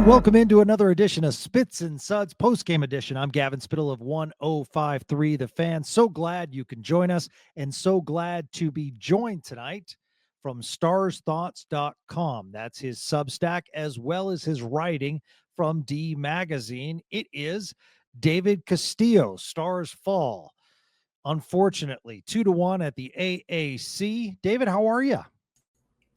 And welcome into another edition of Spits and Suds post-game edition. I'm Gavin Spittle of 1053 The Fan. So glad you can join us and so glad to be joined tonight from starsthoughts.com. That's his Substack as well as his writing from D Magazine. It is David Castillo, Stars fall. Unfortunately, 2-1 at the AAC. David, how are you?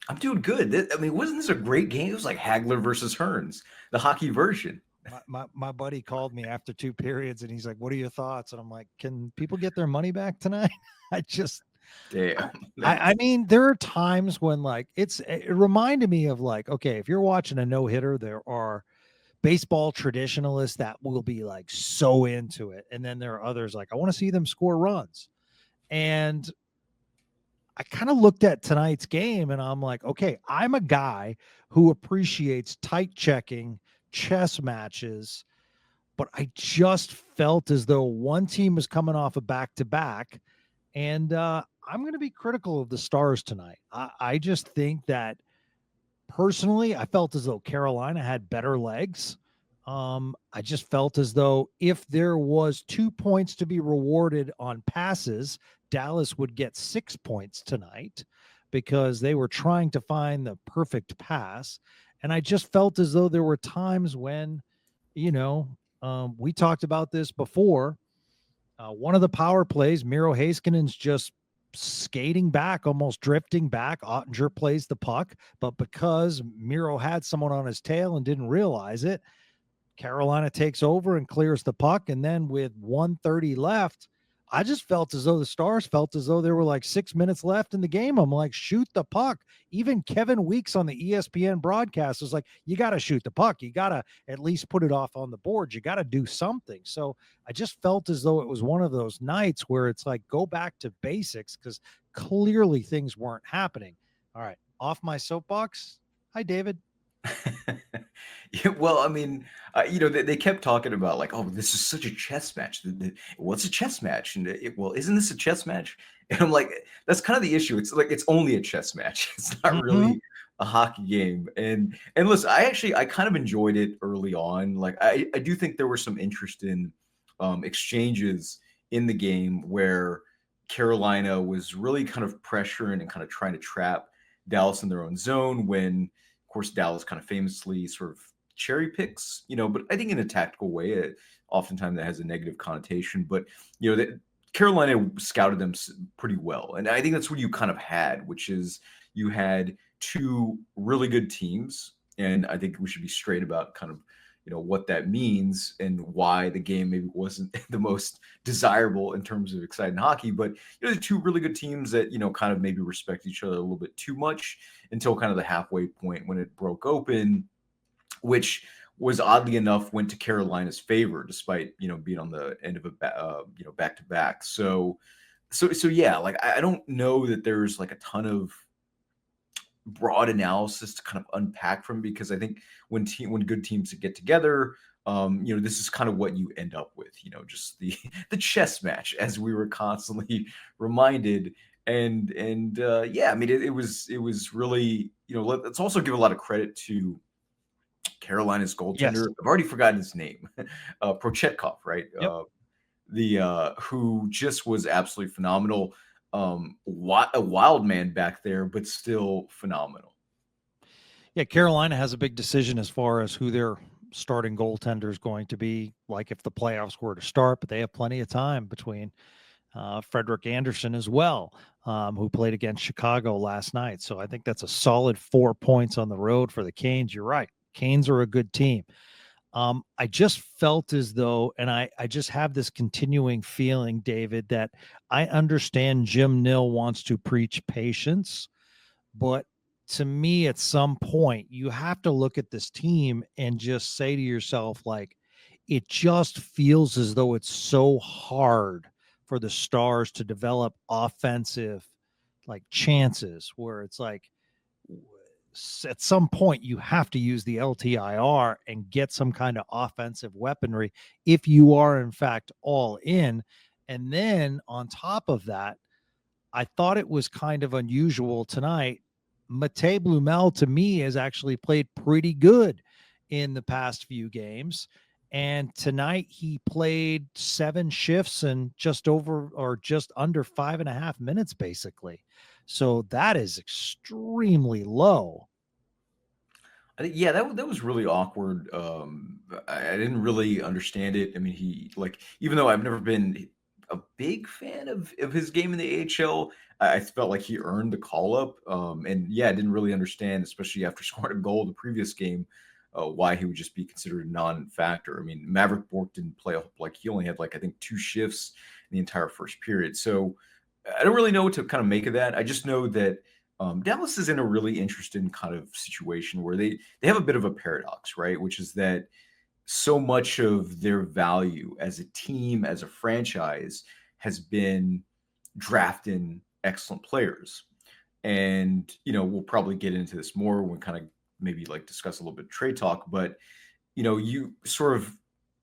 I'm doing good. I mean, wasn't this a great game? It was like Hagler versus Hearns, the hockey version. My buddy called me after 2 periods and he's like, "What are your thoughts?" And I'm like, "Can people get their money back tonight?" Damn. I mean, there are times when like it reminded me of like, okay, if you're watching a no-hitter, there are baseball traditionalists that will be like so into it. And then there are others like, I want to see them score runs. And I kind of looked at tonight's game and I'm like, okay, I'm a guy who appreciates tight checking, chess matches, but I just felt as though one team was coming off a back-to-back. And I'm going to be critical of the Stars tonight. I just think that personally, I felt as though Carolina had better legs. I just felt as though if there was 2 points to be rewarded on passes, Dallas would get 6 points tonight because they were trying to find the perfect pass. And I just felt as though there were times when, we talked about this before. One of the power plays, Miro Heiskanen's just skating back, almost drifting back. Ottinger plays the puck, but because Miro had someone on his tail and didn't realize it, Carolina takes over and clears the puck. And then with 1:30 left, I just felt as though the Stars felt as though there were like 6 minutes left in the game. I'm like, shoot the puck. Even Kevin Weeks on the ESPN broadcast was like, you got to shoot the puck. You got to at least put it off on the board. You got to do something. So I just felt as though it was one of those nights where it's like, go back to basics because clearly things weren't happening. All right, off my soapbox. Hi, David. Yeah, well, I mean, they kept talking about like, oh, this is such a chess match. What's a chess match? And well, isn't this a chess match? And I'm like, that's kind of the issue. It's like it's only a chess match. It's not really a hockey game. And listen, I kind of enjoyed it early on. Like I do think there were some interesting exchanges in the game where Carolina was really kind of pressuring and kind of trying to trap Dallas in their own zone when, of course, Dallas kind of famously sort of cherry picks, but I think in a tactical way, oftentimes that has a negative connotation. But, Carolina scouted them pretty well. And I think that's what you kind of had, which is you had two really good teams. And I think we should be straight about kind of, what that means and why the game maybe wasn't the most desirable in terms of exciting hockey. But, the two really good teams that, kind of maybe respect each other a little bit too much until kind of the halfway point when it broke open, which was oddly enough went to Carolina's favor, despite being on the end of a back to back. So yeah, like I don't know that there's like a ton of broad analysis to kind of unpack from, because I think when good teams get together, this is kind of what you end up with, just the chess match, as we were constantly reminded. And yeah, I mean, it was really, let's also give a lot of credit to Carolina's goaltender. Yes. I've already forgotten his name. Prochetkov, right? Yep. Who just was absolutely phenomenal. A wild man back there, but still phenomenal. Yeah, Carolina has a big decision as far as who their starting goaltender is going to be, like if the playoffs were to start, but they have plenty of time between Frederik Andersen as well, who played against Chicago last night. So I think that's a solid 4 points on the road for the Canes. You're right. Canes are a good team. I just felt as though, and I just have this continuing feeling, David, that I understand Jim Nill wants to preach patience, but to me, at some point, you have to look at this team and just say to yourself, like, it just feels as though it's so hard for the Stars to develop offensive like chances where it's like at some point you have to use the LTIR and get some kind of offensive weaponry if you are in fact all in. And then on top of that, I thought it was kind of unusual tonight. Matěj Blümel to me has actually played pretty good in the past few games. And tonight he played 7 shifts and just over or just under 5.5 minutes, basically. So that is extremely low. Yeah, that was really awkward. I didn't really understand it. I mean, he like even though I've never been a big fan of his game in the AHL, I felt like he earned the call up. And yeah, I didn't really understand, especially after scoring a goal the previous game, why he would just be considered a non-factor. I mean, Maverick Bork didn't play like he only had like I think 2 shifts in the entire first period. So I don't really know what to kind of make of that. I just know that Dallas is in a really interesting kind of situation where they have a bit of a paradox, right? Which is that so much of their value as a team, as a franchise, has been drafting excellent players. And we'll probably get into this more when kind of maybe like discuss a little bit of trade talk. But you sort of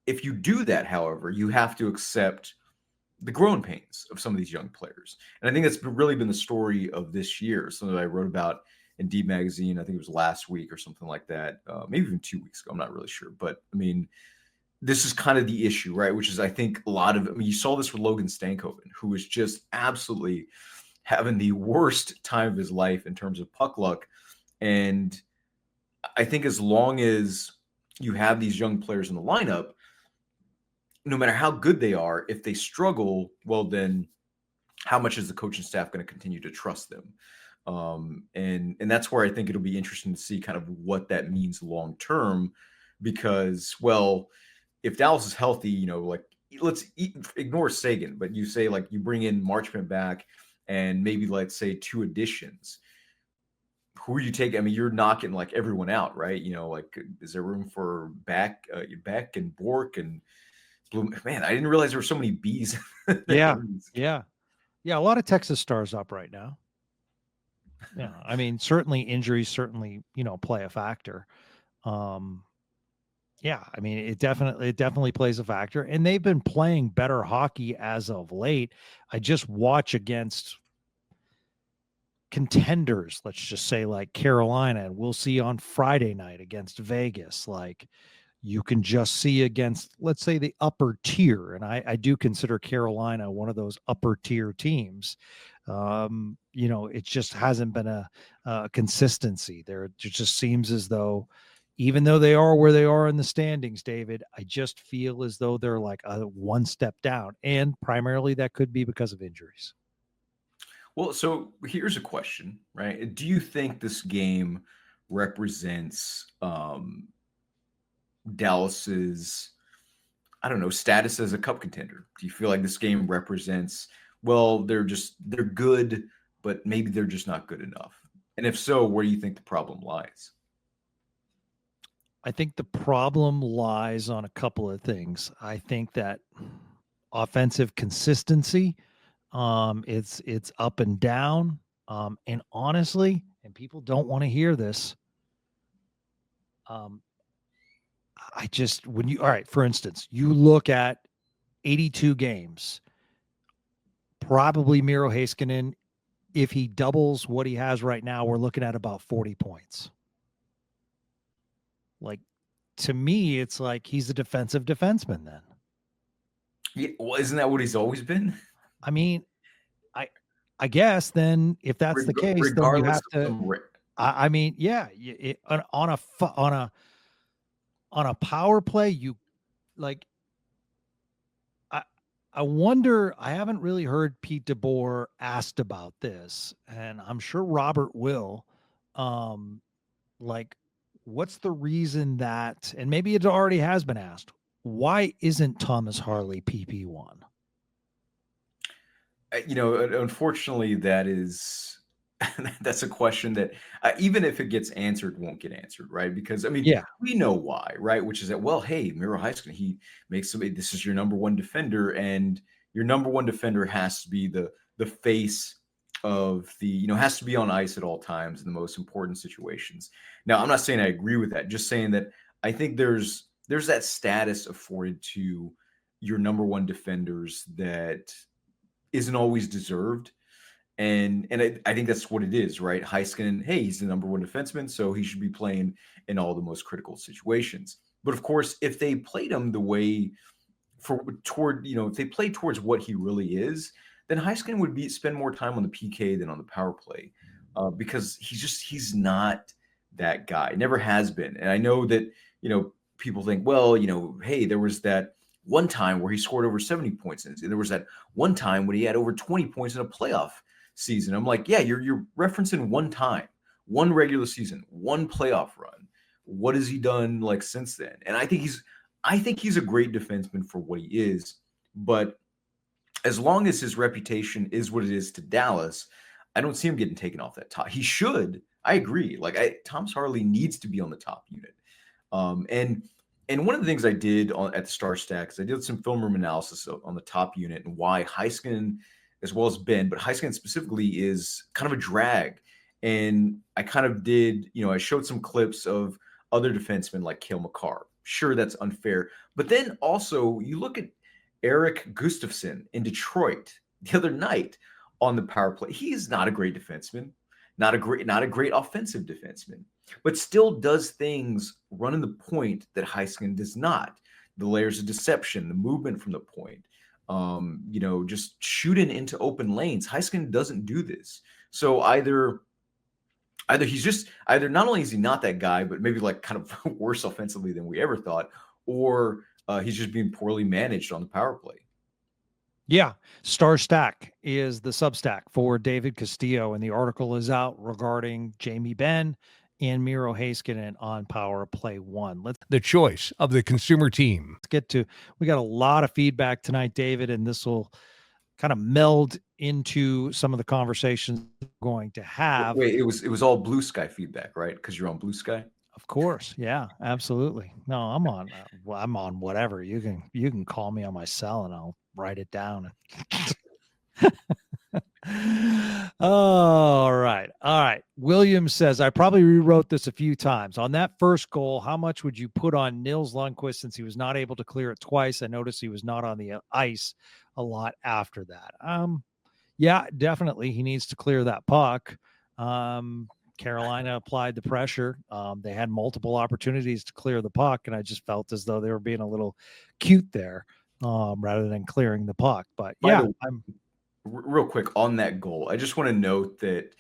if you do that, however, you have to accept the growing pains of some of these young players. And I think that's really been the story of this year. Something that I wrote about in D Magazine. I think it was last week or something like that. Maybe even 2 weeks ago. I'm not really sure. But I mean, this is kind of the issue, right? Which is, I think, a lot of, I mean, you saw this with Logan Stankoven, who was just absolutely having the worst time of his life in terms of puck luck. And I think as long as you have these young players in the lineup, no matter how good they are, if they struggle, well, then how much is the coaching staff going to continue to trust them? And that's where I think it'll be interesting to see kind of what that means long term, because well, if Dallas is healthy, like ignore Sagan, but you say like you bring in Marchment back and maybe let's say 2 additions. Who are you taking? I mean, you're knocking like everyone out, right? Like is there room for Beck and Bork and Bloom? Man, I didn't realize there were so many B's. Yeah. Yeah. Yeah. A lot of Texas stars up right now. Yeah. I mean, certainly injuries certainly, play a factor. Um, yeah, I mean, it definitely plays a factor, and they've been playing better hockey as of late. I just watch against contenders, let's just say like Carolina, and we'll see on Friday night against Vegas. Like you can just see against, let's say, the upper tier, and I do consider Carolina one of those upper tier teams. It just hasn't been a consistency there. It just seems as though, even though they are where they are in the standings, David, I just feel as though they're like a one step down, and primarily that could be because of injuries. Well, so here's a question, right? Do you think this game represents Dallas's, I don't know, status as a cup contender? Do you feel like this game represents, well, they're good, but maybe they're just not good enough? And if so, where do you think the problem lies? I think the problem lies on a couple of things. I think that offensive consistency, it's up and down. And honestly, and people don't want to hear this. Um, I just when you all right, for instance, you look at 82 games, probably Miro Heiskanen, if he doubles what he has right now, we're looking at about 40 points. Like, to me, it's like he's a defensive defenseman then. Yeah, well, isn't that what he's always been? I mean, I I guess then if that's the case, then you Regardless have of to. some, I mean, yeah, on a power play, you like. I I wonder. I haven't really heard Pete DeBoer asked about this, and I'm sure Robert will. Um, like, what's the reason that? And maybe it already has been asked. Why isn't Thomas Harley PP1? unfortunately, that's a question that even if it gets answered, won't get answered, right? Because I mean, Yeah, we know why, right? Which is that, well, hey, Miro Heiskanen, he makes somebody. This is your number one defender, and your number one defender has to be the face of the, has to be on ice at all times in the most important situations. Now, I'm not saying I agree with that. Just saying that I think there's that status afforded to your number one defenders that isn't always deserved. And I think that's what it is, right? Heiskanen, hey, he's the number one defenseman, so he should be playing in all the most critical situations. But of course, if they played him the way if they played towards what he really is, then Heiskanen would spend more time on the PK than on the power play, because he's not that guy. Never has been. And I know that people think, well, hey, there was that one time where he scored over 70 points, and there was that one time when he had over 20 points in a playoff season. I'm like, yeah, you're referencing one time, one regular season, one playoff run. What has he done like since then? And I think he's a great defenseman for what he is, but as long as his reputation is what it is to Dallas, I don't see him getting taken off that top. He should. I agree. Thomas Harley needs to be on the top unit. And one of the things I did at the Star Stacks, I did some film room analysis on the top unit and why Heiskanen, as well as Ben, but Heiskanen specifically is kind of a drag. And I kind of did, I showed some clips of other defensemen like Cale Makar. Sure, that's unfair. But then also you look at Eric Gustafsson in Detroit the other night on the power play. He is not a great defenseman, not a great offensive defenseman, but still does things running the point that Heiskanen does not. The layers of deception, the movement from the point, just shooting into open lanes. Heiskanen doesn't do this. So either not only is he not that guy, but maybe like kind of worse offensively than we ever thought, or he's just being poorly managed on the power play. Yeah. Star Stack is the Substack for David Castillo, and the article is out regarding Jamie Benn and Miro Heiskanen on Power Play 1. The choice of the consumer team. We got a lot of feedback tonight, David, and this will kind of meld into some of the conversations we're going to have. Wait, it was all Blue Sky feedback, right? Because you're on Blue Sky. Of course, yeah, absolutely. No, I'm on whatever. You can call me on my cell and I'll write it down. All right. Williams says, I probably rewrote this a few times. On that first goal, how much would you put on Nils Lundkvist since he was not able to clear it twice? I noticed he was not on the ice a lot after that. Yeah, definitely. He needs to clear that puck. Carolina applied the pressure. They had multiple opportunities to clear the puck, and I just felt as though they were being a little cute there rather than clearing the puck. But yeah, real quick on that goal, I just want to note that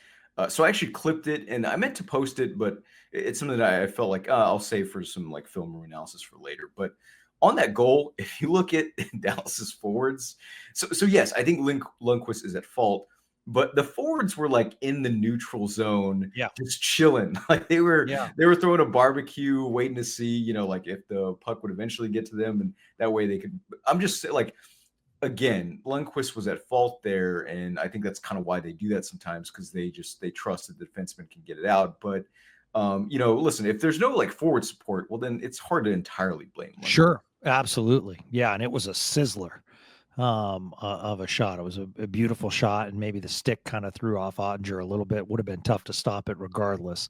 so I actually clipped it and I meant to post it, but it's something that I felt like I'll save for some like film room analysis for later. But on that goal, if you look at Dallas's forwards, so yes, I think Lundkvist is at fault, but the forwards were like in the neutral zone, just chilling. Like they were throwing a barbecue, waiting to see, like if the puck would eventually get to them, and that way they could. I'm just like, again, Lundkvist was at fault there, and I think that's kind of why they do that sometimes, because they trust that the defenseman can get it out. But listen, if there's no like forward support, well then it's hard to entirely blame Lundkvist. Sure, absolutely, yeah, and it was a sizzler of a shot. It was a beautiful shot, and maybe the stick kind of threw off Ottinger a little bit. Would have been tough to stop it regardless.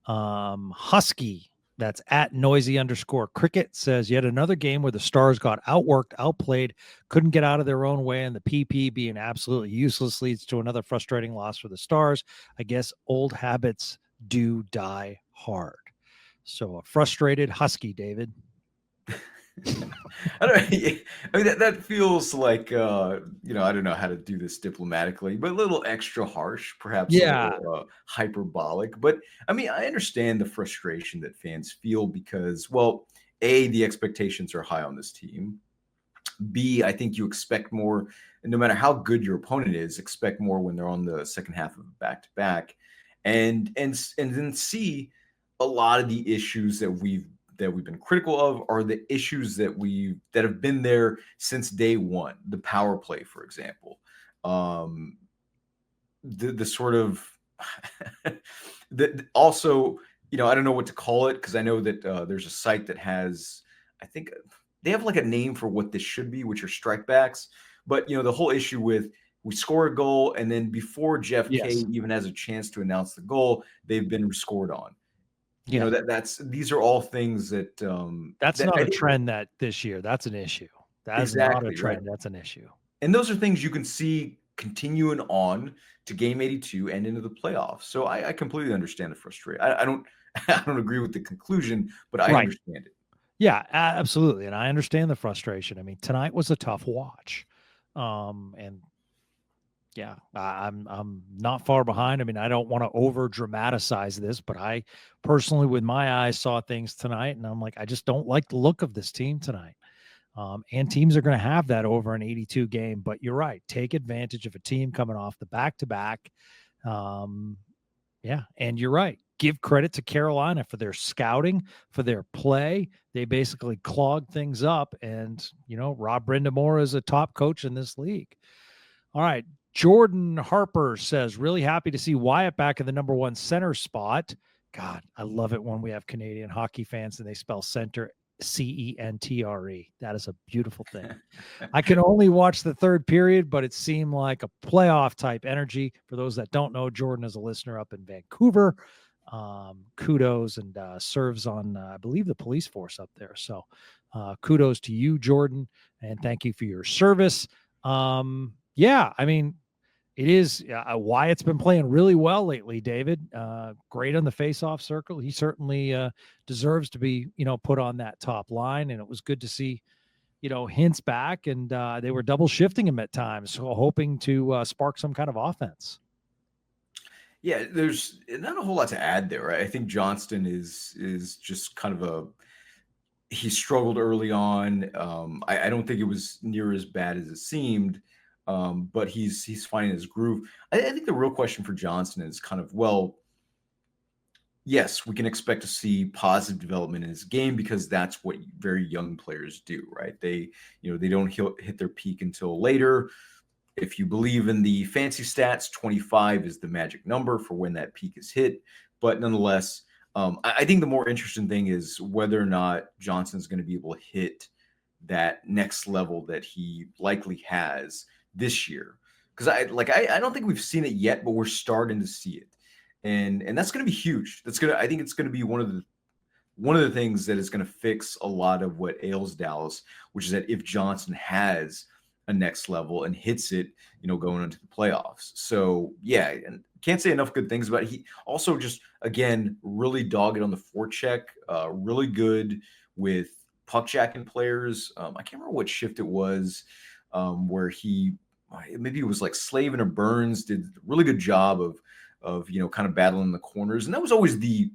Husky, that's at noisy_cricket, says yet another game where the Stars got outworked, outplayed, couldn't get out of their own way, and the PP being absolutely useless leads to another frustrating loss for the Stars. I guess old habits do die hard. So a frustrated Husky, David. I mean that feels like I don't know how to do this diplomatically, but a little extra harsh, perhaps a little, hyperbolic. But I mean, I understand the frustration that fans feel because, well, A, the expectations are high on this team. B, I think you expect more, and no matter how good your opponent is, expect more when they're on the second half of back-to-back. And then C, a lot of the issues that we've been critical of are the issues that have been there since day one. The power play, for example, the sort of also, I don't know what to call it, because I know that there's a site that has, I think they have like a name for what this should be, which are strikebacks. But the whole issue with we score a goal, and then before Jeff K even has a chance to announce the goal, they've been scored on. These are all things that that's not a trend that this year. That's an issue. That's not a trend. Right. That's an issue. And those are things you can see continuing on to game 82 and into the playoffs. So I completely understand the frustration. I don't I don't agree with the conclusion, but I understand it. Yeah, absolutely. And I understand the frustration. I mean, tonight was a tough watch. And yeah, I'm not far behind. I mean, I don't want to over dramatize this, but I personally, with my eyes, saw things tonight, and I'm like, I just don't like the look of this team tonight. And teams are going to have that over an 82 game. But you're right. Take advantage of a team coming off the back-to-back. Yeah, and you're right. Give credit to Carolina for their scouting, for their play. They basically clogged things up. And, Rob Brindamore is a top coach in this league. All right. Jordan Harper says, really happy to see Wyatt back in the number one center spot. God, I love it when we have Canadian hockey fans and they spell center Centre. That is a beautiful thing. I can only watch the third period, but it seemed like a playoff type energy. For those that don't know, Jordan is a listener up in Vancouver. Kudos, and serves on, I believe, the police force up there. So kudos to you, Jordan, and thank you for your service. Yeah, I mean, it is Wyatt's been playing really well lately, David. Great on the face-off circle. He certainly deserves to be, put on that top line. And it was good to see, Hintz back, and they were double shifting him at times, so hoping to spark some kind of offense. Yeah, there's not a whole lot to add there. Right? I think Johnston is just kind of he struggled early on. I don't think it was near as bad as it seemed. But he's finding his groove. I think the real question for Johnston is kind of, well, yes, we can expect to see positive development in his game because that's what very young players do, right? They don't hit their peak until later. If you believe in the fancy stats, 25 is the magic number for when that peak is hit. But nonetheless, I think the more interesting thing is whether or not Johnston's going to be able to hit that next level that he likely has this year. Because I don't think we've seen it yet, but we're starting to see it. And that's going to be huge. I think it's going to be one of the things that is going to fix a lot of what ails Dallas, which is that if Johnston has a next level and hits it, going into the playoffs. So yeah, and can't say enough good things about it. He also just, again, really dogged on the forecheck, really good with puck jacking players. I can't remember what shift it was where maybe it was like Slavin or Burns did a really good job of kind of battling the corners. And that was always the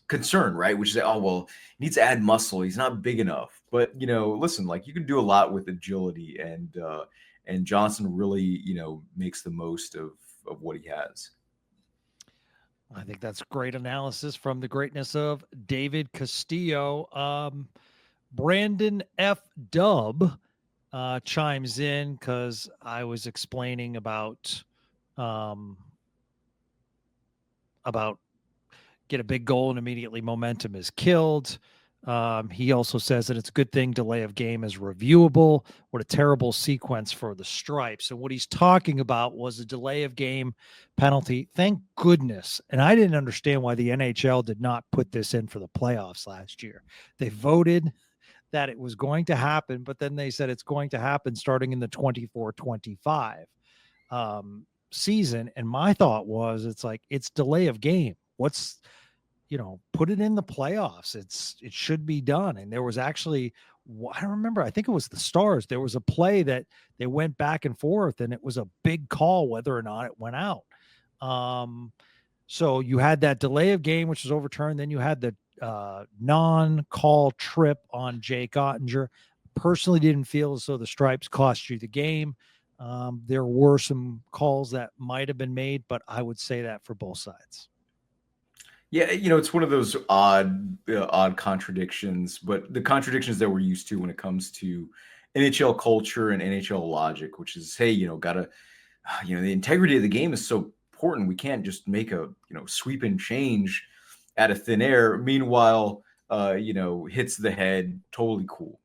concern, right? Which is, oh, well, he needs to add muscle. He's not big enough. But, listen, like you can do a lot with agility, and Johnson really, makes the most of what he has. I think that's great analysis from the greatness of David Castillo. Brandon F. Dub chimes in because I was explaining about get a big goal and immediately momentum is killed. He also says that it's a good thing delay of game is reviewable. What a terrible sequence for the Stripes. And what he's talking about was a delay of game penalty. Thank goodness. And I didn't understand why the NHL did not put this in for the playoffs last year. They voted that it was going to happen, but then they said it's going to happen starting in the 24-25 season. And my thought was, it's delay of game. What's, put it in the playoffs. It should be done. And there was actually, I don't remember, I think it was the Stars. There was a play that they went back and forth, and it was a big call whether or not it went out. So you had that delay of game, which was overturned. Then you had the non-call trip on Jake Ottinger. Personally didn't feel as though the Stripes cost you the game. There were some calls that might have been made, but I would say that for both sides. Yeah, it's one of those odd contradictions, but the contradictions that we're used to when it comes to NHL culture and NHL logic, which is, hey, the integrity of the game is so important. We can't just make a, sweep and change out of thin air. Meanwhile, hits the head, totally cool.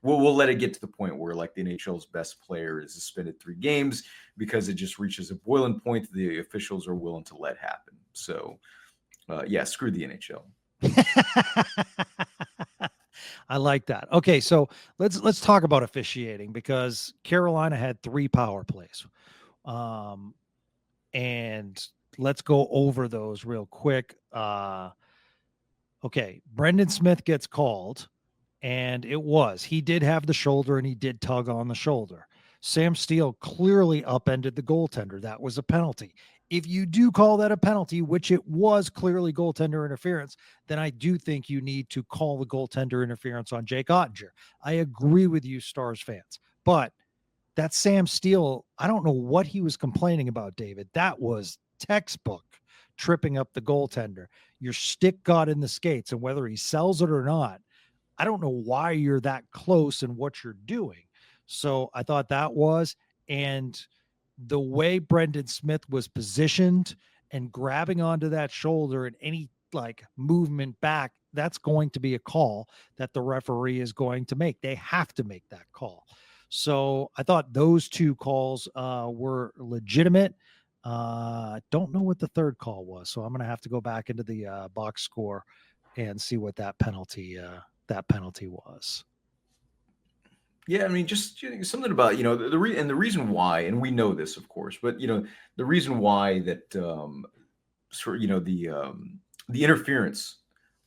We'll let it get to the point where like the NHL's best player is suspended 3 games because it just reaches a boiling point that the officials are willing to let happen. So, screw the NHL. I like that. Okay, so let's talk about officiating, because Carolina had 3 power plays. And let's go over those real quick. Okay, Brendan Smith gets called, and he did have the shoulder and he did tug on the shoulder. Sam Steele clearly upended the goaltender. That was a penalty. If you do call that a penalty, which it was clearly goaltender interference, then I do think you need to call the goaltender interference on Jake Ottinger. I agree with you, Stars fans, but that Sam Steele, I don't know what he was complaining about, David. That was textbook tripping up the goaltender. Your stick got in the skates, and whether he sells it or not, I don't know why you're that close in what you're doing. So I thought that was, and the way Brendan Smith was positioned and grabbing onto that shoulder and any like movement back, that's going to be a call that the referee is going to make. They have to make that call. So I thought those two calls were legitimate. Don't know what the third call was, so I'm going to have to go back into the box score and see what that penalty was. Yeah, I mean, just something about the reason why, and we know this, of course, but the reason why that the interference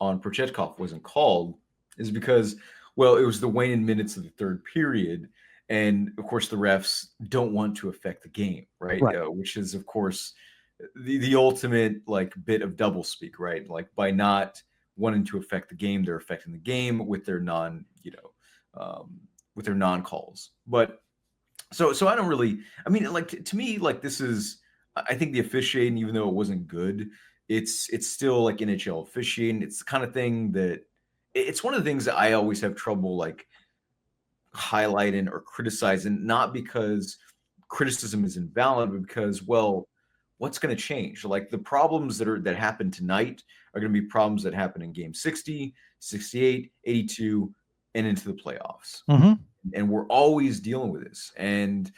on Prochetkov wasn't called is because, well, it was the waning minutes of the third period, and of course the refs don't want to affect the game, right? Which is, of course, the ultimate like bit of doublespeak, right? Like by not wanting to affect the game, they're affecting the game with their with their non-calls. But so I don't really, I mean, like to me, like this is, I think the officiating, even though it wasn't good, it's still like NHL officiating. It's the kind of thing that it's one of the things that I always have trouble like highlighting or criticizing, not because criticism is invalid, but because, well, what's going to change? Like the problems that happen tonight are going to be problems that happen in game 60, 68, 82, and into the playoffs. Mm-hmm. And we're always dealing with this. And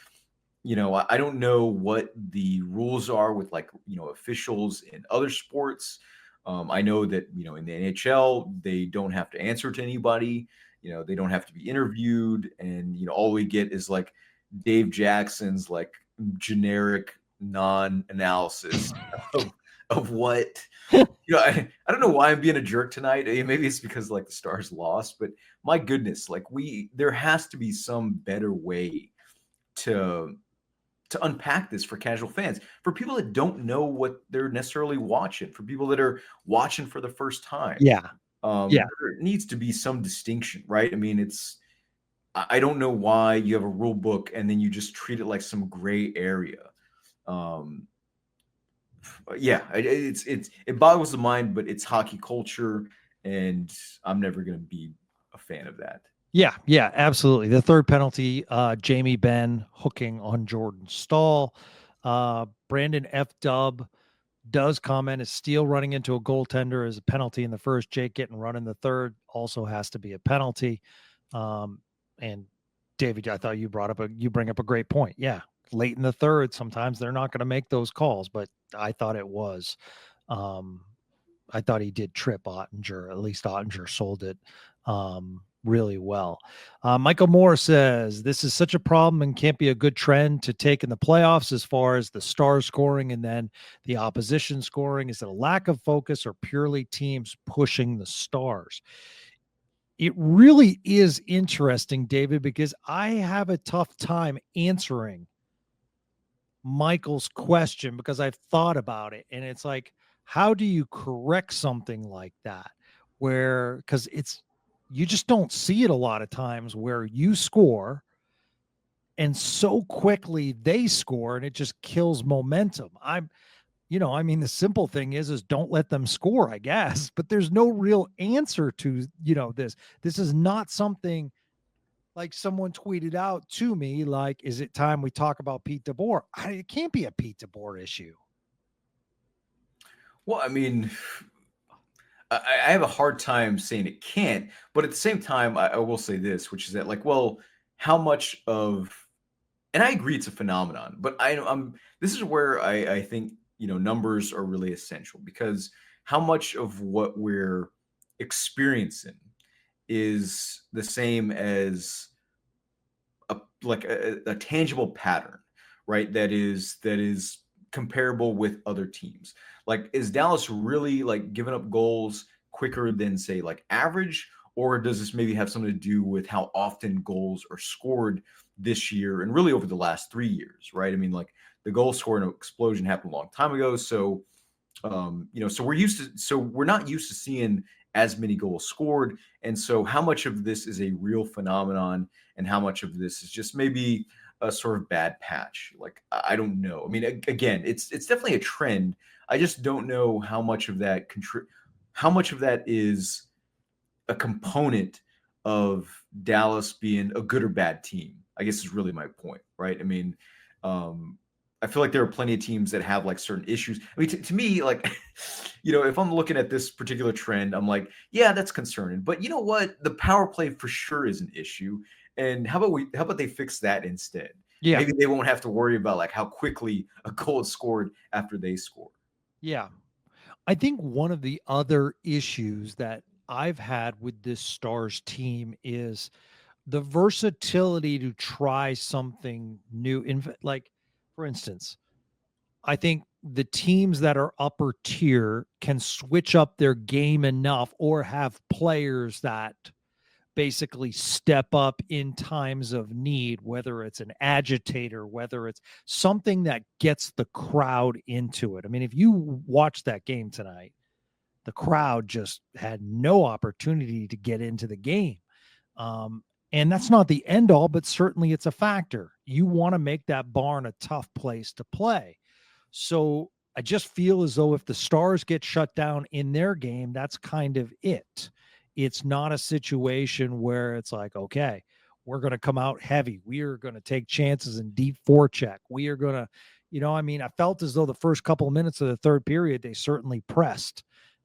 I don't know what the rules are with like officials in other sports. I know that in the NHL they don't have to answer to anybody. They don't have to be interviewed, and all we get is like Dave Jackson's like generic non-analysis of what. I don't know why I'm being a jerk tonight. Maybe it's because like the Stars lost, but my goodness, like there has to be some better way to unpack this for casual fans, for people that don't know what they're necessarily watching, for people that are watching for the first time. Yeah. There needs to be some distinction, right? I mean, I don't know why you have a rule book and then you just treat it like some gray area. It boggles the mind, but it's hockey culture, and I'm never going to be a fan of that. Yeah, absolutely. The third penalty, Jamie Benn hooking on Jordan Staal. Brandon F. Dub does comment, is Steele running into a goaltender as a penalty in the first. Jake getting run in the third also has to be a penalty. And David, I thought you bring up a great point. Yeah, late in the third, sometimes they're not going to make those calls, but I thought it was. I thought he did trip Ottinger. At least Ottinger sold it really well. Michael Moore says, this is such a problem and can't be a good trend to take in the playoffs as far as the star scoring and then the opposition scoring. Is it a lack of focus or purely teams pushing the Stars? It really is interesting, David, because I have a tough time answering Michael's question because I've thought about it, and it's like, how do you correct something like that? Because you just don't see it a lot of times where you score and so quickly they score and it just kills momentum. The simple thing is don't let them score, I guess, but there's no real answer to, this. This is not something like someone tweeted out to me, like, is it time we talk about Pete DeBoer? It can't be a Pete DeBoer issue. Well, I mean, I have a hard time saying it can't, but at the same time, I will say this, which is that, like, well, how much of, and I agree it's a phenomenon, but this is where I think, numbers are really essential, because how much of what we're experiencing is the same as a tangible pattern, right? That is comparable with other teams. Like, is Dallas really like giving up goals quicker than say like average, or does this maybe have something to do with how often goals are scored this year and really over the last 3 years, right? I mean, like the goal scoring explosion happened a long time ago, so so we're not used to seeing as many goals scored. And so how much of this is a real phenomenon and how much of this is just maybe a sort of bad patch? Like, I don't know. I mean, again, it's definitely a trend. I just don't know how much of that how much of that is a component of Dallas being a good or bad team, I guess is really my point, right? I mean, um, I feel like there are plenty of teams that have like certain issues. I mean, to me, like, if I'm looking at this particular trend, I'm like, yeah, that's concerning. But you know what? The power play for sure is an issue. And how about they fix that instead? Yeah. Maybe they won't have to worry about like how quickly a goal is scored after they score. Yeah. I think one of the other issues that I've had with this Stars team is the versatility to try something new. Like, for instance, I think the teams that are upper tier can switch up their game enough or have players that basically step up in times of need, whether it's an agitator, whether it's something that gets the crowd into it. I mean, if you watch that game tonight, the crowd just had no opportunity to get into the game. And that's not the end all, but certainly it's a factor. You want to make that barn a tough place to play. So I just feel as though if the Stars get shut down in their game, that's kind of it. It's not a situation where it's like, okay, we're going to come out heavy. We are going to take chances in deep forecheck. We are going to, I mean, I felt as though the first couple of minutes of the third period, they certainly pressed.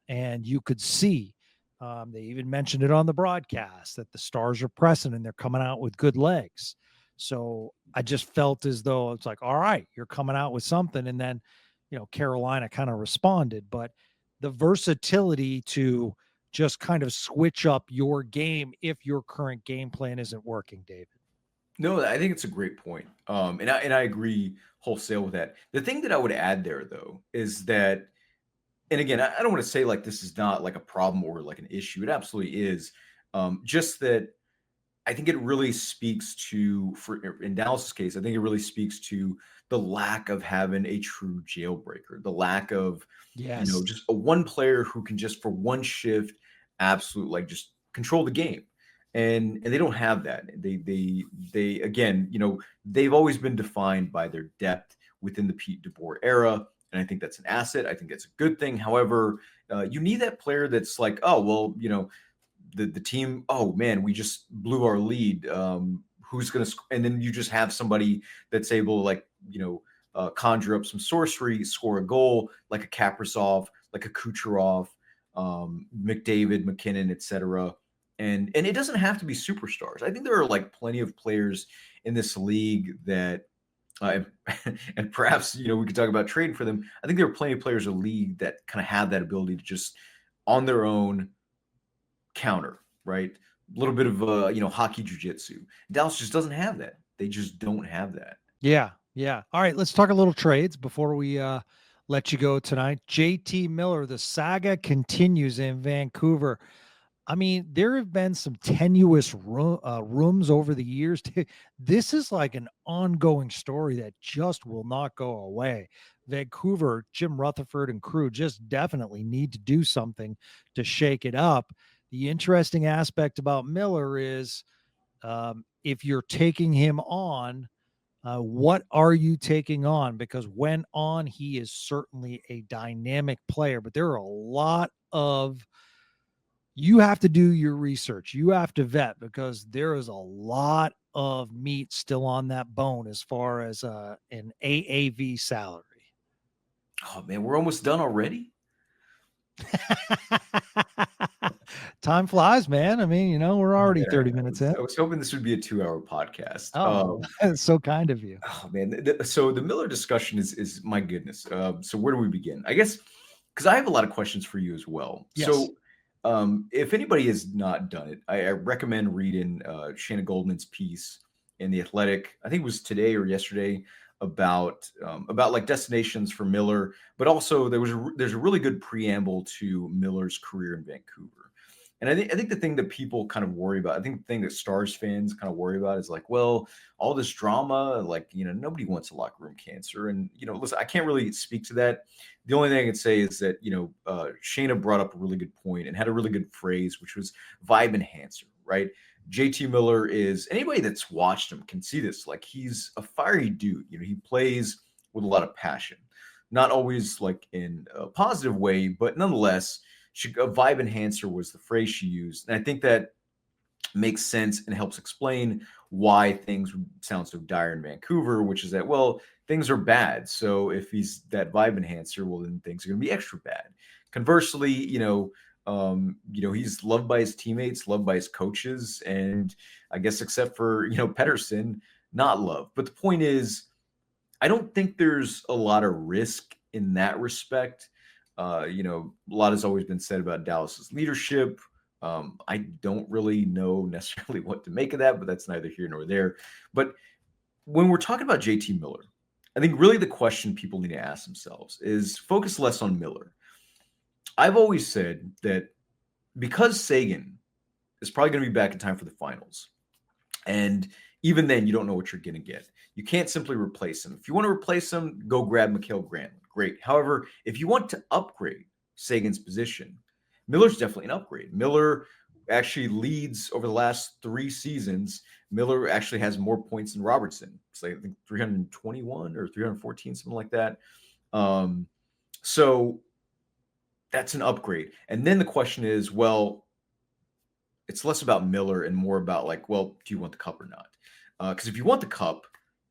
And you could see, they even mentioned it on the broadcast that the Stars are pressing and they're coming out with good legs. So I just felt as though it's like, all right, you're coming out with something. And then, Carolina kind of responded. But the versatility to just kind of switch up your game if your current game plan isn't working, David. No, I think it's a great point. And I agree wholesale with that. The thing that I would add there though is that, and again, I don't want to say like this is not like a problem or like an issue. It absolutely is. Just that I think it really speaks to, for in Dallas's case, I think it really speaks to the lack of having a true jailbreaker, the lack of, Yes. just a one player who can just for one shift, absolute like just control the game. And they don't have that. They again, they've always been defined by their depth within the Pete DeBoer era. And I think that's an asset. I think that's a good thing. However, you need that player that's like, oh, well, the team, oh man, we just blew our lead. Who's going to, and then you just have somebody that's able to like, conjure up some sorcery, score a goal like a Kaprizov, like a Kucherov, McDavid, McKinnon, etc. And it doesn't have to be superstars. I think there are like plenty of players in this league that, and perhaps we could talk about trading for them. I think there are plenty of players in the league that kind of have that ability to just on their own counter, right? A little bit of hockey jiu-jitsu. Dallas just doesn't have that. They just don't have that. Yeah. Yeah. All right. Let's talk a little trades before we let you go tonight. JT Miller, the saga continues in Vancouver. I mean, there have been some tenuous rooms over the years. This is like an ongoing story that just will not go away. Vancouver, Jim Rutherford and crew just definitely need to do something to shake it up. The interesting aspect about Miller is if you're taking him on, what are you taking on? Because when on, he is certainly a dynamic player, but there are a lot of you have to do your research. You have to vet because there is a lot of meat still on that bone as far as an AAV salary. Oh man, we're almost done already. Time flies, man. I mean, we're already 30 minutes in. I was hoping this would be a 2-hour podcast. Oh, that's so kind of you. Oh man, so the Miller discussion is my goodness. So where do we begin? I guess because I have a lot of questions for you as well. Yes. So if anybody has not done it, I recommend reading Shannon Goldman's piece in The Athletic. I think it was today or yesterday about like destinations for Miller, but also there's a really good preamble to Miller's career in Vancouver. And I think the thing that people kind of worry about, I think the thing that Stars fans kind of worry about is like, well, all this drama, like, nobody wants a locker room cancer. And, listen, I can't really speak to that. The only thing I can say is that, Shayna brought up a really good point and had a really good phrase, which was vibe enhancer, right? JT Miller is, anybody that's watched him can see this. Like, he's a fiery dude. He plays with a lot of passion, not always like in a positive way, but nonetheless, a vibe enhancer was the phrase she used. And I think that makes sense and helps explain why things sound so dire in Vancouver, which is that, well, things are bad. So if he's that vibe enhancer, well, then things are going to be extra bad. Conversely, he's loved by his teammates, loved by his coaches, and I guess except for, Pettersson, not loved. But the point is, I don't think there's a lot of risk in that respect. A lot has always been said about Dallas's leadership. I don't really know necessarily what to make of that, but that's neither here nor there. But when we're talking about JT Miller, I think really the question people need to ask themselves is focus less on Miller. I've always said that because Sagan is probably going to be back in time for the finals, and even then, you don't know what you're going to get. You can't simply replace him. If you want to replace him, go grab Mikael Granlund. Great. However, if you want to upgrade Sagan's position, Miller's definitely an upgrade. Miller actually leads over the last 3 seasons. Miller actually has more points than Robertson. It's like, I think 321 or 314, something like that. So that's an upgrade. And then the question is, well, it's less about Miller and more about like, well, do you want the cup or not? Because if you want the cup,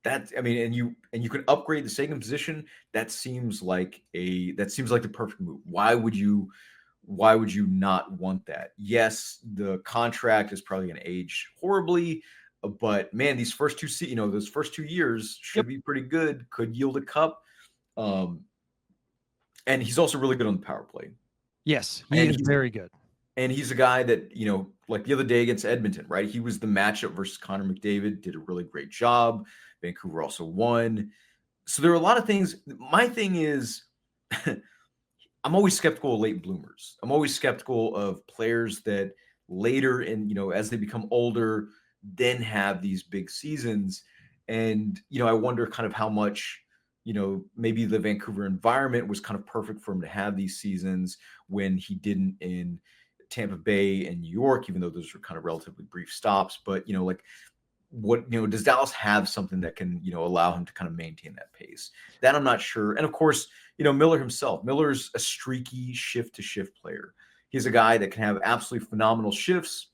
and you can upgrade the Sagan position, that seems like the perfect move. Why would you not want that? Yes, the contract is probably going to age horribly, but man, these first those first 2 years should be pretty good. Could yield a cup. And he's also really good on the power play. Yes, he is very good. And he's a guy that, like the other day against Edmonton, right? He was the matchup versus Connor McDavid, did a really great job. Vancouver also won. So there are a lot of things. My thing is, I'm always skeptical of late bloomers. I'm always skeptical of players that later as they become older, then have these big seasons. And, I wonder kind of how much, maybe the Vancouver environment was kind of perfect for him to have these seasons when he didn't in Tampa Bay and New York, even though those were kind of relatively brief stops. But, does Dallas have something that can, allow him to kind of maintain that pace? That I'm not sure. And of course, Miller himself. Miller's a streaky shift-to-shift player. He's a guy that can have absolutely phenomenal shifts,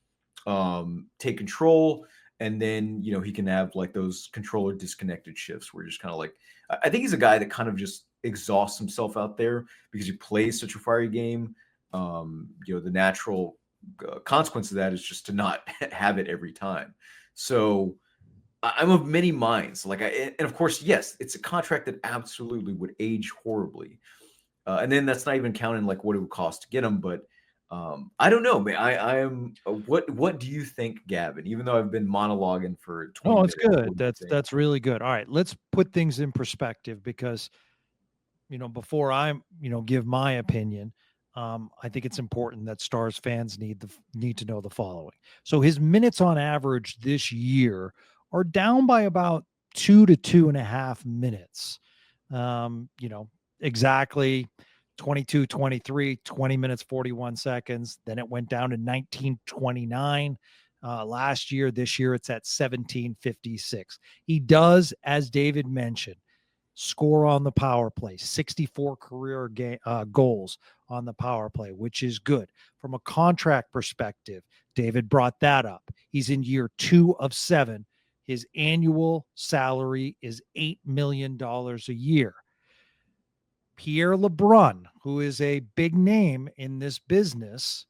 take control, and then, he can have like those controller disconnected shifts where just kind of like, I think he's a guy that kind of just exhausts himself out there because he plays such a fiery game. The natural consequence of that is just to not have it every time. So I'm of many minds. And of course, yes, it's a contract that absolutely would age horribly. And then that's not even counting like what it would cost to get him. But I don't know, man. I am. What do you think, Gavin? Even though I've been monologuing for 20 minutes. Oh, it's good. That's really good. All right, let's put things in perspective because, before I, give my opinion, I think it's important that Stars fans need to know the following. So his minutes on average this year are down by about 2 to 2.5 minutes. Exactly 22, 23, 20 minutes, 41 seconds. Then it went down to 19:29 last year. This year it's at 17:56. He does, as David mentioned, score on the power play, 64 career goals on the power play, which is good. From a contract perspective, David brought that up. He's in year 2 of 7. His annual salary is $8 million a year. Pierre LeBrun, who is a big name in this business,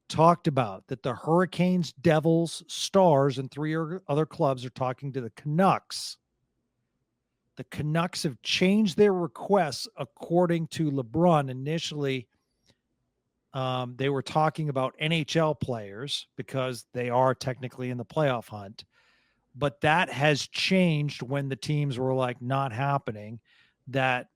talked about that the Hurricanes, Devils, Stars, and 3 other clubs are talking to the Canucks. The Canucks have changed their requests according to LeBrun. Initially, they were talking about NHL players because they are technically in the playoff hunt. but that has changed when the teams were like not happening, that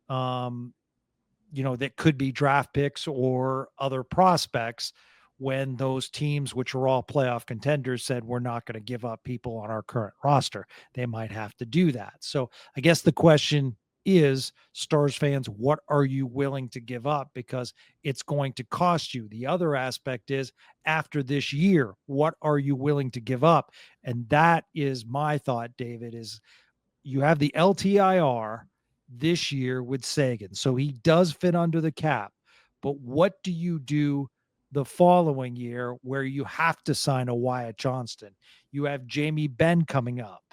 that could be draft picks or other prospects, when those teams, which are all playoff contenders, said we're not going to give up people on our current roster. They might have to do that. So I guess the question is, Stars fans, what are you willing to give up? Because it's going to cost you. The other aspect is, after this year, what are you willing to give up? And that is my thought, David, is you have the LTIR this year with Sagan. So he does fit under the cap. But what do you do the following year where you have to sign a Wyatt Johnston? You have Jamie Benn coming up.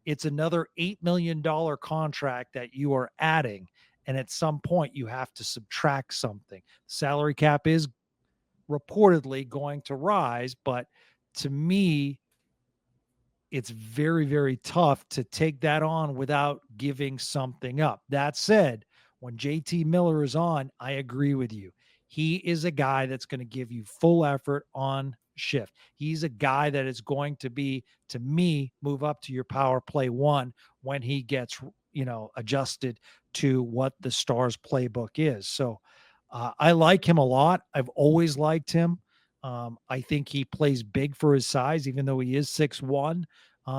It's another $8 million contract that you are adding. And at some point, you have to subtract something. Salary cap is reportedly going to rise. But to me, it's very, very tough to take that on without giving something up. That said, when JT Miller is on, I agree with you. He is a guy that's going to give you full effort on shift. He's a guy that is going to be, to me, move up to your power play one when he gets, adjusted to what the Stars playbook is. So I like him a lot. I've always liked him. I think he plays big for his size, even though he is 6'1".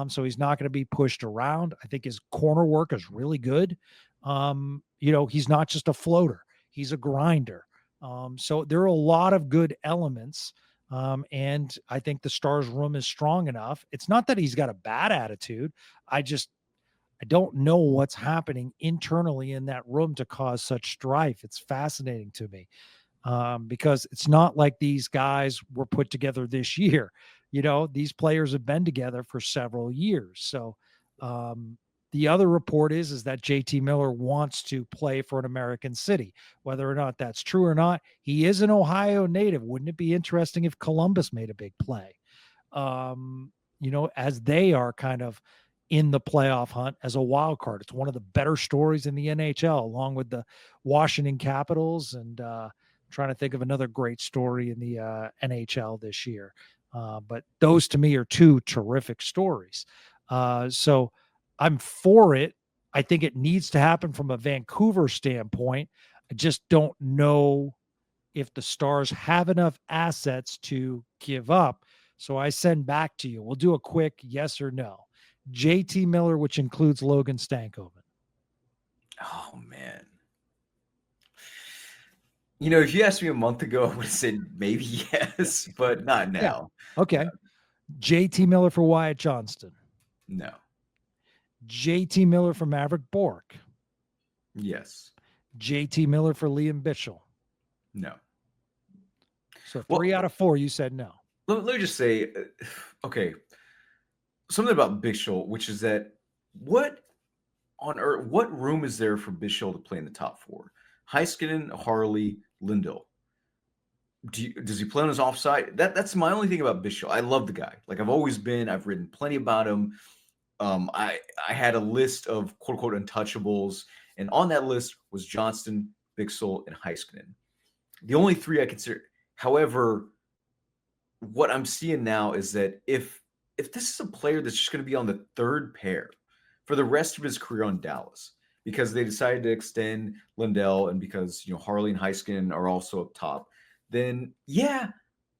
So he's not going to be pushed around. I think his corner work is really good. He's not just a floater, he's a grinder. So there are a lot of good elements. And I think the Stars room is strong enough. It's not that he's got a bad attitude. I don't know what's happening internally in that room to cause such strife. It's fascinating to me. Because it's not like these guys were put together this year. These players have been together for several years. So the other report is that JT Miller wants to play for an American city. Whether or not that's true or not, he is an Ohio native. Wouldn't it be interesting if Columbus made a big play? As they are kind of in the playoff hunt as a wild card. It's one of the better stories in the NHL, along with the Washington Capitals and trying to think of another great story in the NHL this year. But those to me are two terrific stories. So I'm for it. I think it needs to happen from a Vancouver standpoint. I just don't know if the Stars have enough assets to give up. So I send back to you. We'll do a quick yes or no. JT Miller, which includes Logan Stankoven. Oh, man. If you asked me a month ago, I would have said maybe yes, but not now. Yeah. Okay. JT Miller for Wyatt Johnston. No. JT Miller for Maverick Bourque. Yes. JT Miller for Liam Bichsel. No. So 3 out of 4, you said no. Let me just say, okay, something about Bichsel, which is that what on earth, what room is there for Bichsel to play in the top 4? Heiskanen, Harley, Lindell. Does he play on his offside? That's my only thing about Bichsel. I love the guy. Like I've always been. I've written plenty about him. I had a list of quote unquote untouchables, and on that list was Johnston, Bichsel, and Heiskanen. The only 3 I consider. However, what I'm seeing now is that if this is a player that's just going to be on the 3rd pair for the rest of his career on Dallas, because they decided to extend Lindell and because Harley and Heiskanen are also up top, then yeah,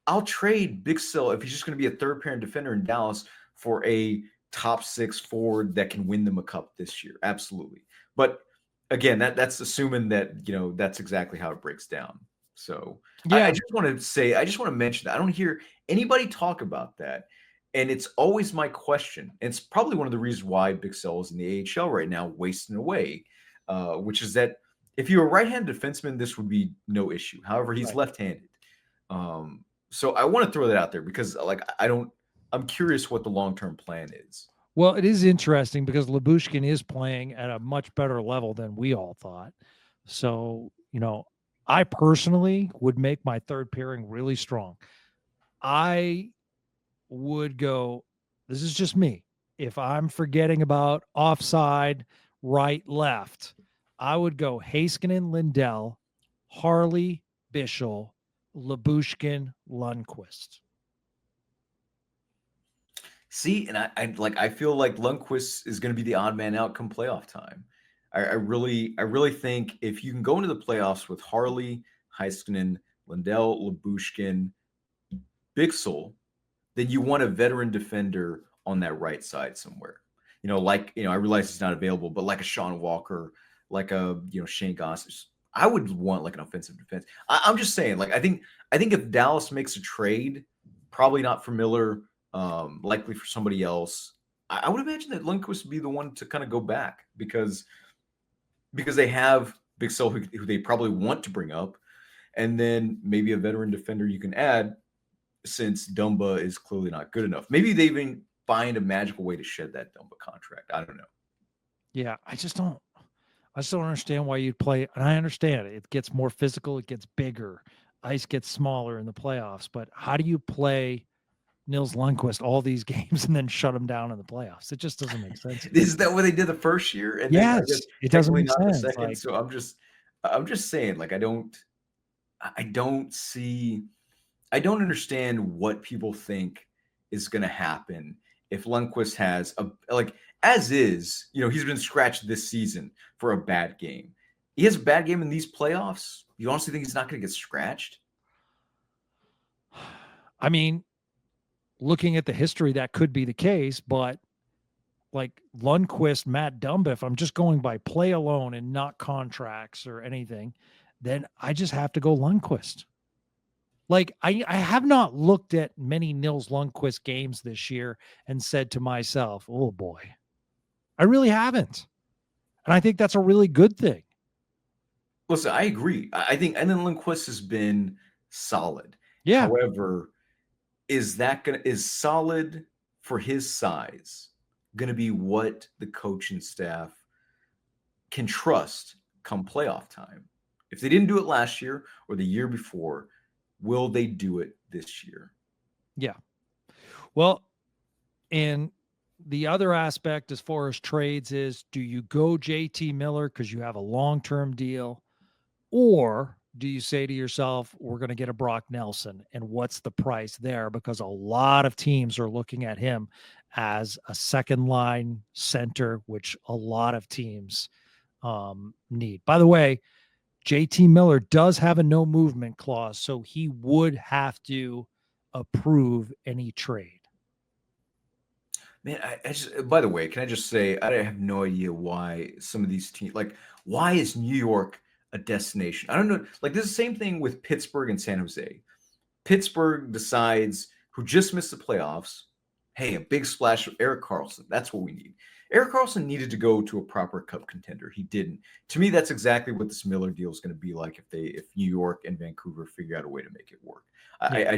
I'll trade Bichsel if he's just going to be a 3rd pair defender in Dallas for a top 6 forward that can win them a cup this year. Absolutely. But again, that's assuming that that's exactly how it breaks down. So yeah, I just want to mention that I don't hear anybody talk about that. And it's always my question. And it's probably one of the reasons why Bichsel is in the AHL right now, wasting away, which is that if you're a right-handed defenseman, this would be no issue. However, he's left-handed. So I want to throw that out there because I'm curious what the long-term plan is. Well, it is interesting because Lyubushkin is playing at a much better level than we all thought. So, I personally would make my 3rd pairing really strong. I would go, this is just me. If I'm forgetting about offside, right, left, I would go Heiskanen, Lindell, Harley, Bichsel, Lyubushkin, Lundqvist. See, and I feel like Lundqvist is going to be the odd man out come playoff time. I really think if you can go into the playoffs with Harley, Heiskanen, Lindell, Labushkin, Bixel, then you want a veteran defender on that right side somewhere. I realize he's not available, but like a Sean Walker, like a Shane Goss. I would want like an offensive defense. I'm just saying, like I think if Dallas makes a trade, probably not for Miller, likely for somebody else. I would imagine that Lundqvist would be the one to kind of go back because they have Big Soul who they probably want to bring up, and then maybe a veteran defender you can add since Dumba is clearly not good enough. Maybe they even find a magical way to shed that Dumba contract. I don't know. Yeah, I just don't understand why you'd play. And I understand it gets more physical, it gets bigger, ice gets smaller in the playoffs. But how do you play Nils Lundqvist all these games and then shut him down in the playoffs? It just doesn't make sense. Is that what they did the first year? And yes, then I guess it doesn't make not sense. the second. So I'm just saying, like I don't understand what people think is going to happen if Lundqvist has as is, he's been scratched this season for a bad game. He has a bad game in these playoffs. You honestly think he's not going to get scratched? I mean, looking at the history, that could be the case, but like Lundqvist, Matt Dumba, if I'm just going by play alone and not contracts or anything, then I just have to go Lundqvist. Like I have not looked at many Nils Lundqvist games this year and said to myself, oh boy, I really haven't. And I think that's a really good thing. Listen, I agree. I think, and then Lundqvist has been solid. Yeah. However, is solid for his size going to be what the coaching staff can trust come playoff time? If they didn't do it last year or the year before, will they do it this year? Yeah. Well, and the other aspect as far as trades is, do you go JT Miller because you have a long-term deal, or do you say to yourself, we're going to get a Brock Nelson, and what's the price there? Because a lot of teams are looking at him as a second line center, which a lot of teams need. By the way, JT Miller does have a no movement clause, so he would have to approve any trade. Man, by the way, can I just say, I have no idea why some of these teams, why is New York a destination? I don't know. Like, this is the same thing with Pittsburgh and San Jose. Pittsburgh decides, who just missed the playoffs, hey, a big splash of Erik Karlsson. That's what we need. Erik Karlsson needed to go to a proper cup contender. He didn't. To me, that's exactly what this Miller deal is going to be like if New York and Vancouver figure out a way to make it work. I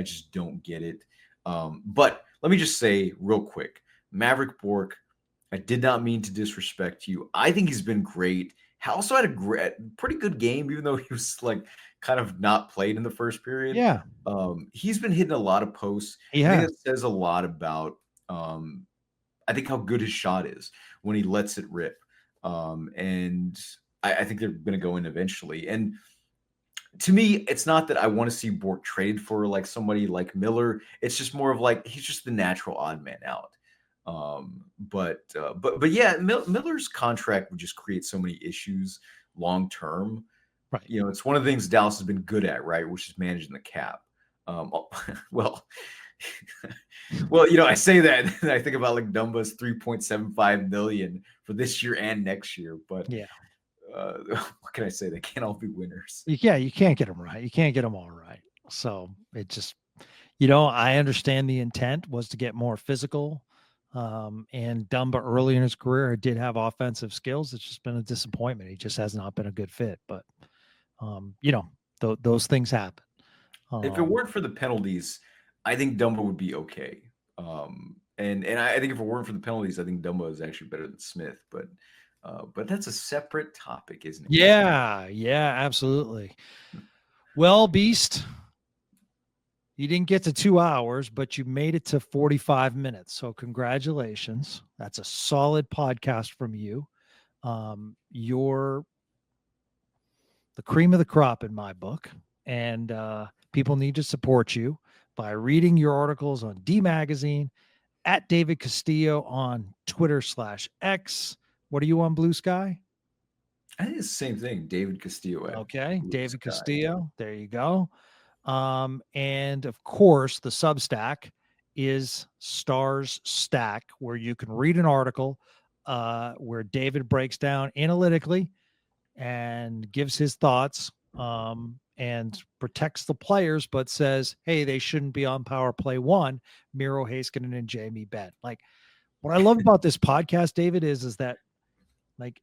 just don't get it. But let me just say real quick, Maverick Bourque, I did not mean to disrespect you. I think he's been great. He also had a pretty good game, even though he was kind of not played in the first period. Yeah. He's been hitting a lot of posts. I think it says a lot about I think how good his shot is when he lets it rip. And I think they're going to go in eventually. And to me, it's not that I want to see Bourque traded for somebody like Miller. It's just more of he's just the natural odd man out. But yeah, Miller's contract would just create so many issues long term. Right. It's one of the things Dallas has been good at, right? Which is managing the cap. Well, I say that and I think about Dumba's $3.75 million for this year and next year, but yeah. What can I say? They can't all be winners. Yeah, you can't get them right. You can't get them all right. So it just, I understand the intent was to get more physical. And Dumba early in his career did have offensive skills. It's just been a disappointment. He just has not been a good fit. But, those things happen. If it weren't for the penalties, I think Dumba would be okay. And I think if it weren't for the penalties, I think Dumba is actually better than Smith. But that's a separate topic, isn't it? Yeah, absolutely. Well, Beast, you didn't get to 2 hours, but you made it to 45 minutes. So congratulations. That's a solid podcast from you. You're the cream of the crop in my book. And people need to support you by reading your articles on D Magazine at David Castillo on Twitter/X. What are you on, Blue Sky? I think it's the same thing. David Castillo. Okay, Blue David Sky. Castillo. There you go. And of course, the Substack is Stars Stack, where you can read an article where David breaks down analytically and gives his thoughts and protects the players, but says, hey, they shouldn't be on power play one, Miro Heiskanen and Jamie Benn. Like, what I love about this podcast, David, is that, like,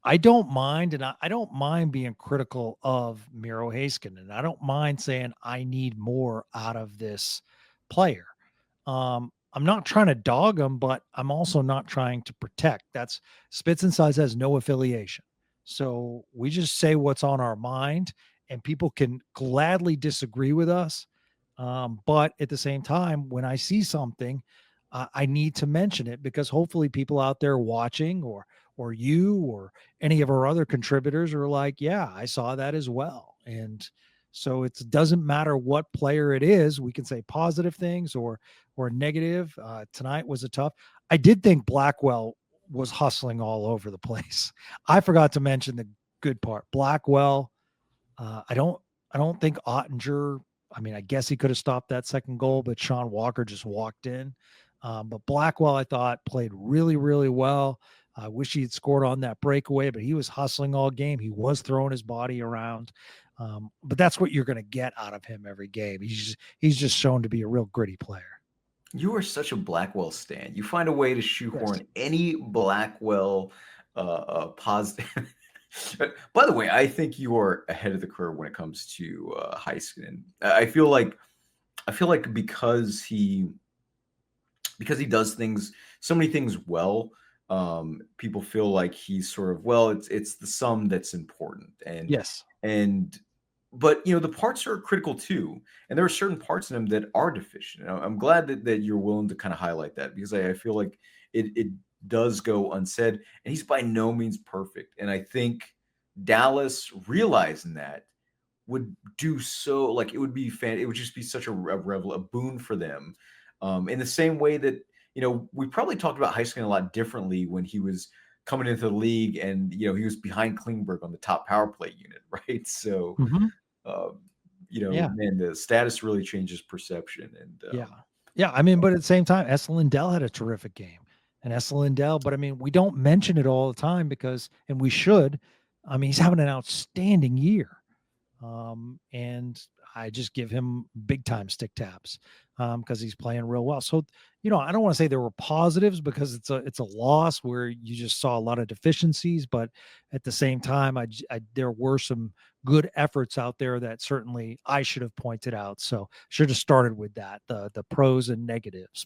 I don't mind, and I don't mind being critical of Miro Heiskanen, and I don't mind saying I need more out of this player. I'm not trying to dog him, but I'm also not trying to protect. That's Spits and Suds has no affiliation. So we just say what's on our mind, and people can gladly disagree with us. But at the same time, when I see something, I need to mention it because hopefully people out there watching or you or any of our other contributors are like, yeah, I saw that as well. And so it doesn't matter what player it is. We can say positive things or negative. Tonight was a tough. I did think Blackwell was hustling all over the place. I forgot to mention the good part. Blackwell. I don't think Ottinger. I mean, I guess he could have stopped that second goal, but Sean Walker just walked in. But Blackwell, I thought, played really, really well. I wish he had scored on that breakaway, but he was hustling all game. He was throwing his body around. But that's what you're going to get out of him every game. He's just shown to be a real gritty player. You are such a Blackwell stan. You find a way to shoehorn any Blackwell positive. By the way, I think you are ahead of the curve when it comes to Heiskanen. I feel like because he does things, so many things well. People feel like he's sort of, well, it's the sum that's important, and yes, but the parts are critical too, and there are certain parts in him that are deficient. I'm glad that you're willing to kind of highlight that, because I feel like it does go unsaid, and he's by no means perfect. And I think Dallas realizing that would do so, like, it would be it would just be such a boon for them. In the same way that, we probably talked about Heiskanen a lot differently when he was coming into the league, and he was behind Klingberg on the top power play unit, right? So, man, the status really changes perception. And yeah. I mean, but at the same time, Esa Lindell had a terrific game, and Esa Lindell. But I mean, we don't mention it all the time and we should. I mean, he's having an outstanding year, and I just give him big time stick taps because he's playing real well. So, I don't want to say there were positives because it's a loss where you just saw a lot of deficiencies, but at the same time, there were some good efforts out there that certainly I should have pointed out. So should have started with that, the pros and negatives.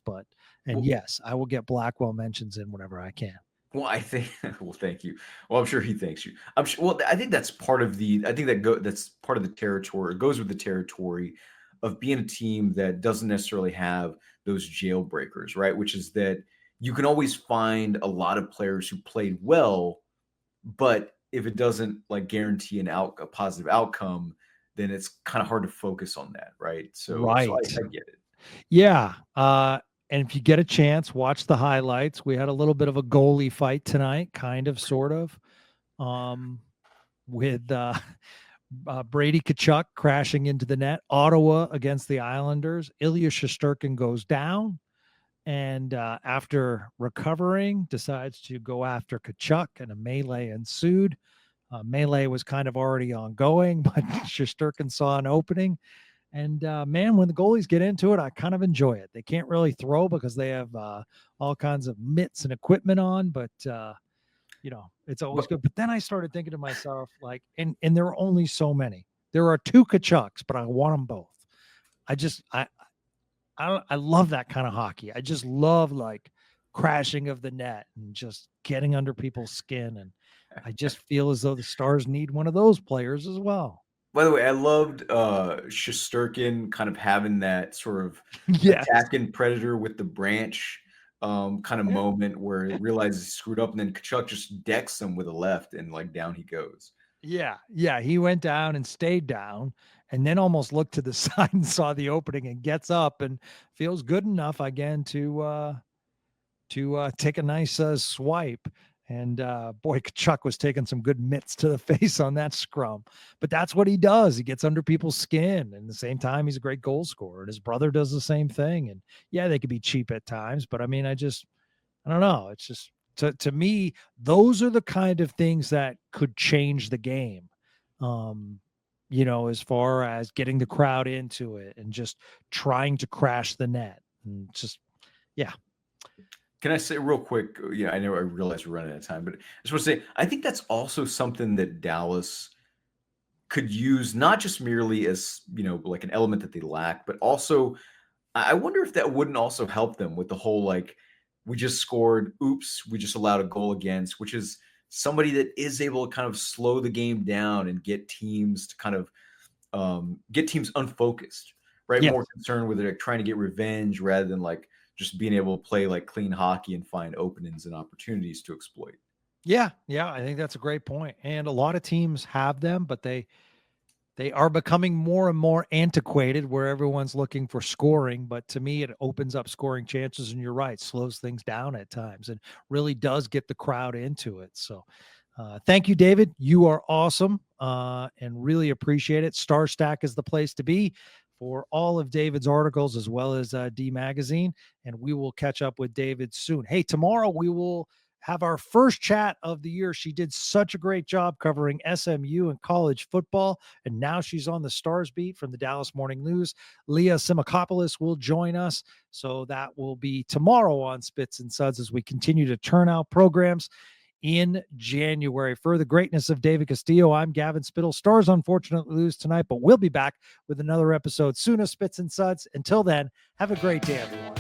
And yes, I will get Blackwell mentions in whenever I can. Well, I think. Well, thank you. Well, I'm sure he thanks you. I'm sure. Well, I think that's part of the. I think that's part of the territory. It goes with the territory of being a team that doesn't necessarily have those jailbreakers, right? Which is that you can always find a lot of players who played well, but if it doesn't guarantee a positive outcome, then it's kind of hard to focus on that, right? So I get it. Yeah. And if you get a chance, watch the highlights. We had a little bit of a goalie fight tonight, kind of, sort of, with Brady Tkachuk crashing into the net. Ottawa against the Islanders. Ilya Shesterkin goes down, and after recovering, decides to go after Tkachuk, and a melee ensued. Melee was kind of already ongoing, but Shesterkin saw an opening. And man, when the goalies get into it, I kind of enjoy it. They can't really throw because they have all kinds of mitts and equipment on, but it's always good. But then I started thinking to myself, and there are only so many. There are 2 Tkachuks, but I want them both. I love that kind of hockey. I just love crashing of the net and just getting under people's skin. And I just feel as though the Stars need one of those players as well. By the way, I loved Shesterkin kind of having that sort of attacking predator with the branch kind of moment where he realizes he screwed up, and then Tkachuk just decks him with a left, and down he goes. Yeah, he went down and stayed down, and then almost looked to the side and saw the opening and gets up and feels good enough again to take a nice swipe. And boy, Chuck was taking some good mitts to the face on that scrum. But that's what he does. He gets under people's skin. And at the same time, he's a great goal scorer. And his brother does the same thing. And yeah, they could be cheap at times. But I mean, I don't know. It's just, to me, those are the kind of things that could change the game. As far as getting the crowd into it and just trying to crash the net. And just, yeah. Can I say real quick? I know I realize we're running out of time, but I just want to say, I think that's also something that Dallas could use, not just merely as, like an element that they lack, but also I wonder if that wouldn't also help them with the whole, like, we just scored, oops, we just allowed a goal against, which is somebody that is able to kind of slow the game down and get teams to kind of get teams unfocused, right? Yes. More concerned with like trying to get revenge rather than like just being able to play like clean hockey and find openings and opportunities to exploit. Yeah, I think that's a great point. And a lot of teams have them, but they are becoming more and more antiquated where everyone's looking for scoring. But to me, it opens up scoring chances, and you're right, slows things down at times and really does get the crowd into it. So thank you, David. You are awesome and really appreciate it. Star Stack is the place to be for all of David's articles as well as D Magazine. And we will catch up with David soon. Hey, tomorrow we will have our first chat of the year. She did such a great job covering SMU and college football, and now she's on the Stars beat from the Dallas Morning News. Leah Simakopoulos will join us, so that will be tomorrow on Spits and Suds as we continue to turn out programs in January. For the greatness of David Castillo, I'm Gavin Spittle. Stars unfortunately lose tonight, but we'll be back with another episode soon of Spits and Suds. Until then, have a great day, everyone.